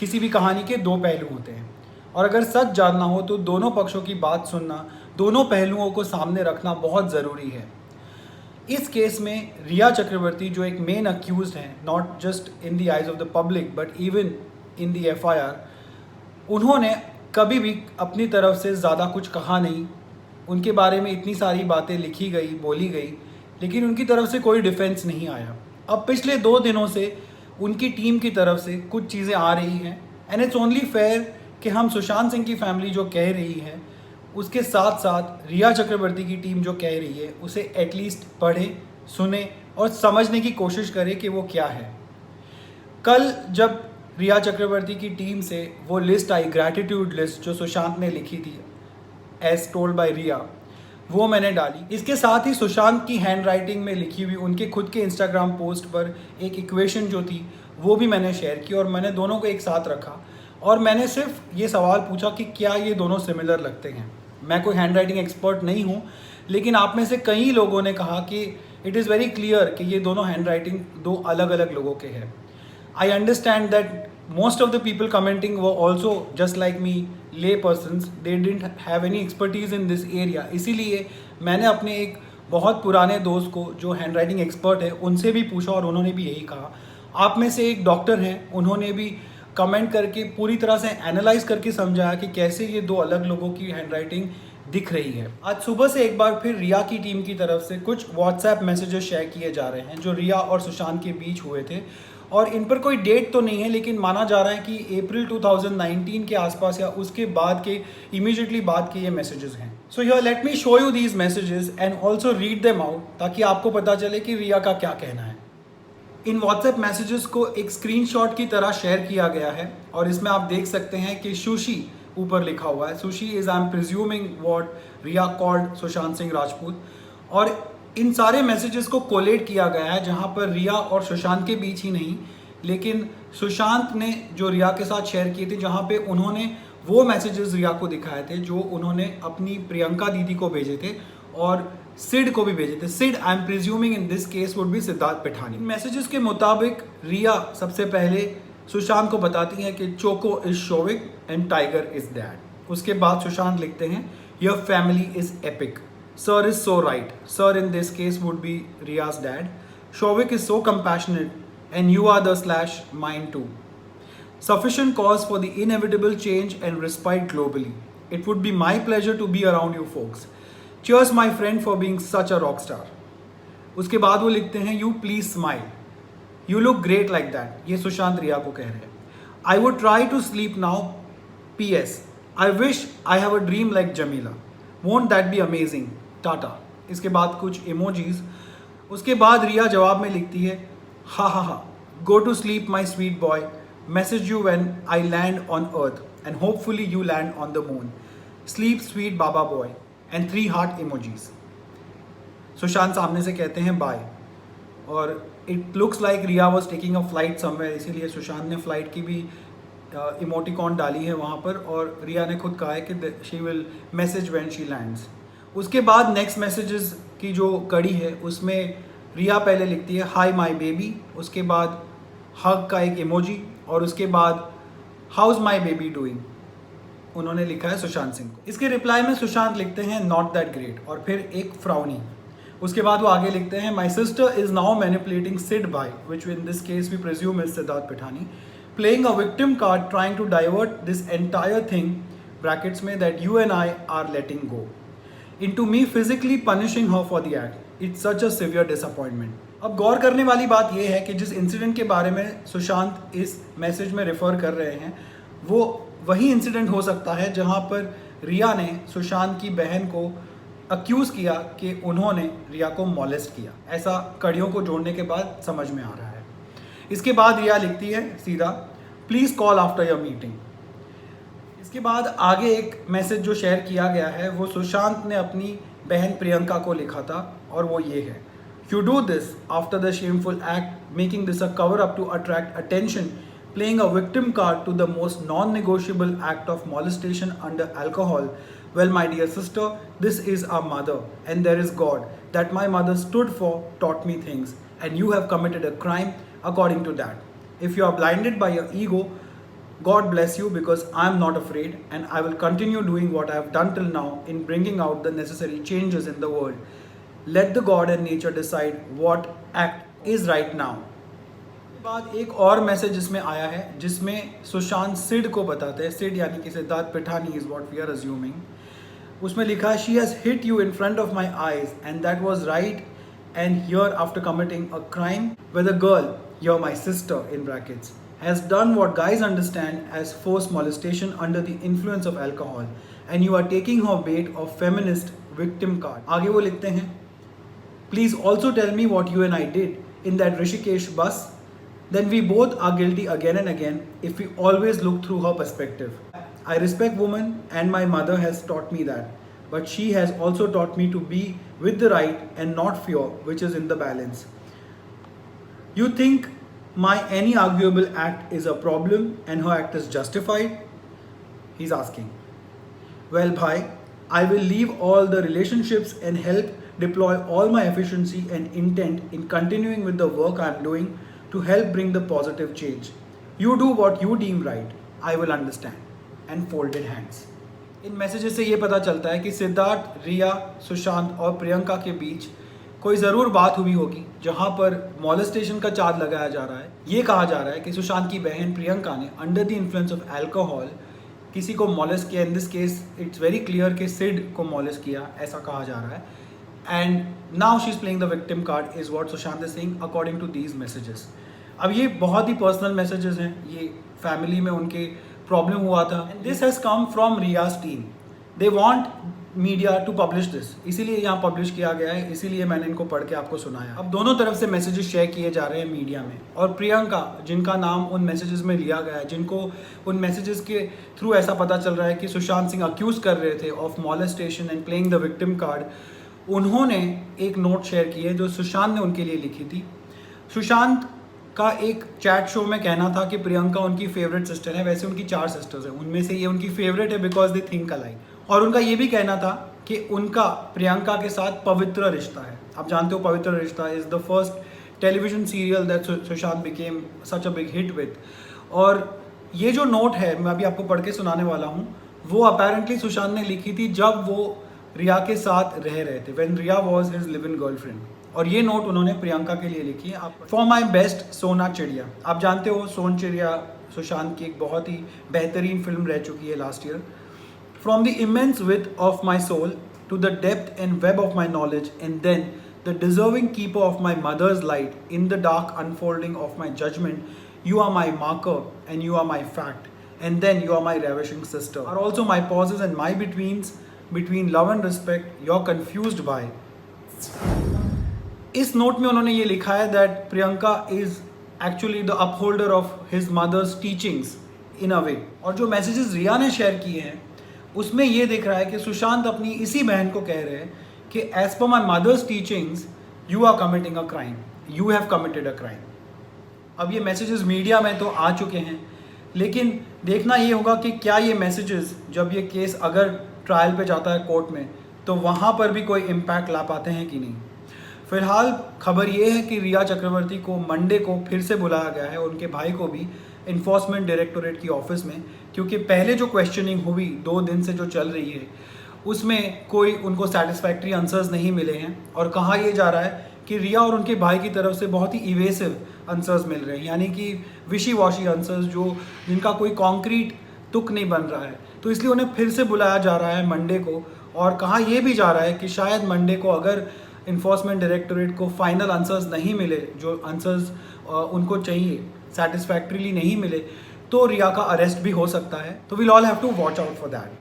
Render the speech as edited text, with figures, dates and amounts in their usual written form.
किसी भी कहानी के दो पहलू होते हैं, और अगर सच जानना हो तो दोनों पक्षों की बात सुनना, दोनों पहलुओं को सामने रखना बहुत ज़रूरी है। इस केस में रिया चक्रवर्ती जो एक मेन अक्यूज्ड हैं, not just in the eyes of the public but even in the FIR, उन्होंने कभी भी अपनी तरफ से ज़्यादा कुछ कहा नहीं। उनके बारे में इतनी सारी बातें लिखी गई, बोली गई, लेकिन उनकी तरफ से कोई डिफेंस नहीं आया। अब पिछले 2 दिनों से उनकी टीम की तरफ से कुछ चीज़ें आ रही हैं, एंड इट्स ओनली फेयर कि हम सुशांत सिंह की फैमिली जो कह रही है उसके साथ साथ रिया चक्रवर्ती की टीम जो कह रही है उसे एटलीस्ट पढ़े, सुने और समझने की कोशिश करें कि वो क्या है। कल जब रिया चक्रवर्ती की टीम से वो लिस्ट आई, ग्रैटिट्यूड लिस्ट जो सुशांत ने लिखी थी एज टोल्ड बाय रिया, वो मैंने डाली। इसके साथ ही सुशांत की हैंड राइटिंग में लिखी हुई उनके खुद के इंस्टाग्राम पोस्ट पर एक इक्वेशन जो थी वो भी मैंने शेयर की, और मैंने दोनों को एक साथ रखा और मैंने सिर्फ ये सवाल पूछा कि क्या ये दोनों सिमिलर लगते हैं। मैं कोई हैंड राइटिंग एक्सपर्ट नहीं हूँ, लेकिन आप में से कई लोगों ने कहा कि इट इज़ वेरी क्लियर कि ये दोनों हैंड राइटिंग दो अलग अलग लोगों के हैं। I understand that most of the people commenting were also just like me, lay persons. They didn't have any expertise in this area. इसीलिए मैंने अपने एक बहुत पुराने दोस्त को जो हैंड राइटिंग एक्सपर्ट है उनसे भी पूछा और उन्होंने भी यही कहा। आप में से एक डॉक्टर हैं, उन्होंने भी कमेंट करके पूरी तरह से एनालाइज करके समझाया कि कैसे ये दो अलग लोगों की हैंड राइटिंग दिख रही है। आज सुबह से एक बार फिर रिया की टीम की तरफ से कुछ व्हाट्सएप मैसेजेस शेयर किए जा रहे हैं जो रिया और सुशांत के बीच हुए थे, और इन पर कोई डेट तो नहीं है, लेकिन माना जा रहा है कि अप्रैल 2019 के आसपास या उसके बाद के इमीडिएटली बाद के ये मैसेजेस हैं। So here let me show you these messages and also read them out, ताकि आपको पता चले कि रिया का क्या कहना है। इन व्हाट्सएप मैसेजेस को एक स्क्रीनशॉट की तरह शेयर किया गया है, और इसमें आप देख सकते हैं कि सुशी ऊपर लिखा हुआ है। Sushi is I am presuming what Rhea called Sushant Singh Rajput, और इन सारे मैसेजेस को कोलेट किया गया है जहां पर रिया और सुशांत के बीच ही नहीं, लेकिन सुशांत ने जो रिया के साथ शेयर किए थे, जहां पे उन्होंने वो मैसेजेस रिया को दिखाए थे जो उन्होंने अपनी प्रियंका दीदी को भेजे थे और सिड को भी भेजे थे। Sid I am presuming in this case would be Siddharth Pithani. Messages के मुताबिक रिया सबसे पहले सुशांत को बताती है कि Choco is Showik and Tiger is dad. उसके बाद सुशांत लिखते हैं your family is epic, Sir is so right. Sir in this case would be Riya's dad. Shovik is so compassionate and you are the slash mine too. Sufficient cause for the inevitable change and respite globally. It would be my pleasure to be around you folks. Cheers my friend for being such a rock star. उसके बाद वो लिखते हैं you please smile. You look great like that. ये सुशांत रिया को कह रहे हैं। I would try to sleep now. P.S. I wish I have a dream like Jamila. Won't that be amazing? Tata. इसके बाद कुछ इमोजीज। उसके बाद रिया जवाब में लिखती है ha ha ha, go to sleep my sweet boy, message you when I land on earth and hopefully you land on the moon, sleep sweet baba boy and 3 heart emojis. Sushant सामने से कहते हैं बाय, और it looks like Rhea was taking a flight somewhere, इसीलिए सुशांत ने flight की भी emoticon डाली है वहाँ पर, और रिया ने खुद कहा है कि she will message when she lands. उसके बाद नेक्स्ट मैसेजेस की जो कड़ी है उसमें रिया पहले लिखती है हाई माई बेबी, उसके बाद हग का एक इमोजी, और उसके बाद हाउज माई बेबी डूइंग उन्होंने लिखा है सुशांत सिंह को। इसके रिप्लाई में सुशांत लिखते हैं नॉट दैट ग्रेट, और फिर एक फ्राउनी। उसके बाद वो आगे लिखते हैं my sister is now manipulating Sid by, which in this case we presume is Siddharth Pithani, playing a victim card trying to divert this entire thing brackets में that you and I are letting go into me physically punishing her for the act. It's such a severe disappointment. अब गौर करने वाली बात यह है कि जिस incident के बारे में सुशांत इस मैसेज में रेफर कर रहे हैं वो वही इंसिडेंट हो सकता है जहां पर रिया ने सुशांत की बहन को अक्यूज किया कि उन्होंने रिया को मॉलेस्ट किया। ऐसा कड़ियों को जोड़ने के बाद समझ में आ रहा है। इसके बाद रिया लिखती है सीधा please call after your meeting. इसके बाद आगे एक मैसेज जो शेयर किया गया है वो सुशांत ने अपनी बहन प्रियंका को लिखा था, और वो ये है you do this after the shameful act making this a cover up to attract attention, playing a victim card to the most non negotiable act of molestation under alcohol. Well, my dear sister, this is our mother, and there is God that my mother stood for, taught me things, and you have committed a crime according to that. If you are blinded by your ego, God bless you because I am not afraid and I will continue doing what I have done till now in bringing out the necessary changes in the world. Let the God and nature decide what act is right now. बाद एक और message इसमें आया है जिसमें सुशांत सिड को बताते हैं, सिड यानी कि Siddharth Pithani is what we are assuming. उसमें लिखा है she has hit you in front of my eyes and that was right and here after committing a crime with a girl your my sister in brackets has done what guys understand as force molestation under the influence of alcohol and you are taking her bet of feminist victim card. आगे वो लिखते हैं please also tell me what you and I did in that Rishikesh bus. Then we both are guilty again and again if we always look through her perspective. I respect women and my mother has taught me that. But she has also taught me to be with the right and not fear, which is in the balance. You think my any arguable act is a problem and her act is justified? He's asking. Well, bhai, I will leave all the relationships and help deploy all my efficiency and intent in continuing with the work I am doing to help bring the positive change. You do what you deem right. I will understand. And folded hands. In messages से ये पता चलता है कि सिद्धार्थ, रिया, सुशांत और प्रियंका के बीच कोई ज़रूर बात हुई होगी जहाँ पर मॉलेस्टेशन का चार्ज लगाया जा रहा है. ये कहा जा रहा है कि सुशांत की बहन प्रियंका ने under the influence of alcohol किसी को मॉलेस्ट किया. इन this case it's very clear कि सिड को मॉलेस्ट किया, ऐसा कहा जा रहा है. And now she is playing the victim card is what Sushant is saying according to these messages. अब ये बहुत ही पर्सनल मैसेजेस हैं, ये फैमिली में उनके प्रॉब्लम हुआ था. This has come from Rhea's team. They want media to publish this, इसीलिए यहाँ पब्लिश किया गया है, इसीलिए मैंने इनको पढ़ के आपको सुनाया. अब दोनों तरफ से मैसेजेस शेयर किए जा रहे हैं मीडिया में. और प्रियंका, जिनका नाम उन मैसेजेस में लिया गया है, जिनको उन मैसेजेस के थ्रू ऐसा पता चल रहा है कि सुशांत सिंह अक्यूज़ कर रहे थे of molestation and playing the victim card, उन्होंने एक नोट शेयर की है जो सुशांत ने उनके लिए लिखी थी. सुशांत का एक चैट शो में कहना था कि प्रियंका उनकी फेवरेट सिस्टर है. वैसे उनकी 4 सिस्टर्स हैं, उनमें से ये उनकी फेवरेट है बिकॉज दे थिंक अलाइक. और उनका ये भी कहना था कि उनका प्रियंका के साथ पवित्र रिश्ता है. आप जानते हो पवित्र रिश्ता is the first television serial that Sushant became such a big hit with. और ये जो नोट है मैं अभी आपको पढ़ के सुनाने वाला हूँ, वो अपेरेंटली सुशांत ने लिखी थी जब वो रिया के साथ रह रहे थे, when Rhea was his live in girlfriend. और ये नोट उन्होंने प्रियंका के लिए लिखी है. फॉर माई बेस्ट सोना चिड़िया. आप जानते हो सोन चिड़िया सुशांत की एक बहुत ही बेहतरीन फिल्म रह चुकी है last year. From the immense width of my soul to the depth and web of my knowledge and then the deserving keeper of my mother's light in the dark unfolding of my judgement, you are my marker and you are my fact and then you are my ravishing sister, are also my pauses and my between love and respect you're confused by. इस note में उन्होंने ये लिखा है that Priyanka is actually the upholder of his mother's teachings in a way. और जो messages रिया ने share किए हैं उसमें ये दिख रहा है कि सुशांत अपनी इसी बहन को कह रहे हैं कि as per my mother's teachings you are committing a crime, you have committed a crime. अब ये मैसेजेस मीडिया में तो आ चुके हैं, लेकिन देखना ये होगा कि क्या ये मैसेजेस जब ये केस अगर ट्रायल पे जाता है कोर्ट में तो वहाँ पर भी कोई इम्पैक्ट ला पाते हैं कि नहीं. फिलहाल खबर ये है कि रिया चक्रवर्ती को मंडे को फिर से बुलाया गया है, उनके भाई को भी, इन्फोर्समेंट डायरेक्टोरेट की ऑफिस में, क्योंकि पहले जो क्वेश्चनिंग हुई 2 दिन से जो चल रही है उसमें कोई उनको सेटिस्फैक्ट्री आंसर्स नहीं मिले हैं. और कहा यह जा रहा है कि रिया और उनके भाई की तरफ से बहुत ही इवेसिव आंसर्स मिल रहे हैं, यानी कि विशी वॉशी आंसर्स जिनका कोई कॉन्क्रीट तुक नहीं बन रहा है. तो इसलिए उन्हें फिर से बुलाया जा रहा है मंडे को. और कहा यह भी जा रहा है कि शायद मंडे को अगर इन्फोर्समेंट डायरेक्टोरेट को फाइनल आंसर्स नहीं मिले, जो आंसर्स उनको चाहिए सेटिस्फैक्ट्रीली नहीं मिले, तो रिया का अरेस्ट भी हो सकता है. तो we'll all have to watch out for that.